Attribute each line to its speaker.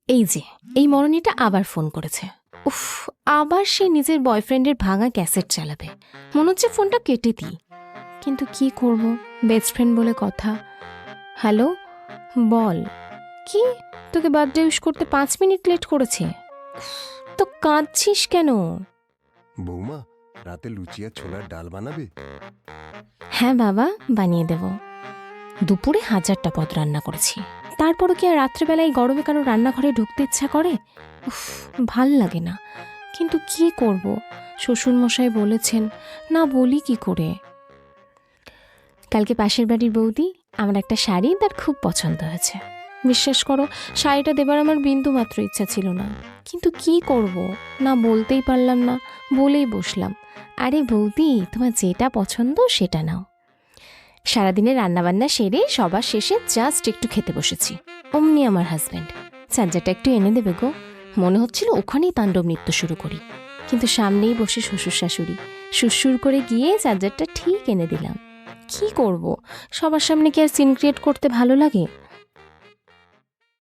Speaker 1: এই যে এই মরণীটা আবার ফোন করেছে। উফ, আবার সে নিজের বয়ফ্রেন্ডের ভাঙা ক্যাসেট চালাবে। মনে হচ্ছে ফোনটা কেটে দিই, কিন্তু কি করব, বেস্ট ফ্রেন্ড বলে কথা। হ্যালো, বল। কি, তোকে বার্থডে উইশ করতে 5 মিনিট লেট করেছে? উফ, তো কাঁদছিস কেন?
Speaker 2: বৌমা, রাতে লুচি আর ছোলার ডাল বানাবে?
Speaker 1: হ্যাঁ বাবা, বানিয়ে দেব। দুপুরে 1000টা পদ রান্না করেছি, তারপরও কি আর রাত্রেবেলায় গরমে কারো রান্নাঘরে ঢুকতে ইচ্ছা করে? উফ, ভাল লাগে না। কিন্তু কি করব, শ্বশুরমশাই বলেছেন, না বলি কি করে। কালকে পাশের বাড়ির বৌদি আমার একটা শাড়ি তার খুব পছন্দ হয়েছে। বিশ্বাস করো, শাড়িটা দেবার আমার বিন্দু মাত্র ইচ্ছা ছিল না, কিন্তু কি করব, না বলতেই পারলাম না, বলেই বসলাম, আরে বৌদি তোমার যেটা পছন্দ সেটা নাও। সারাদিনে রান্নাবান্না সেরে সবার শেষে জাস্ট একটু খেতে বসেছি, অমনি আমার হাজব্যান্ড, চার্জারটা একটু এনে দেবে গো। মনে হচ্ছিল ওখানেই তাণ্ডব নৃত্য শুরু করি, কিন্তু সামনেই বসে শ্বশুর শাশুড়ি, সুরসুর করে গিয়ে চার্জারটা ঠিক এনে দিলাম। কি করব, সবার সামনে কি আর সিন ক্রিয়েট করতে ভালো লাগে?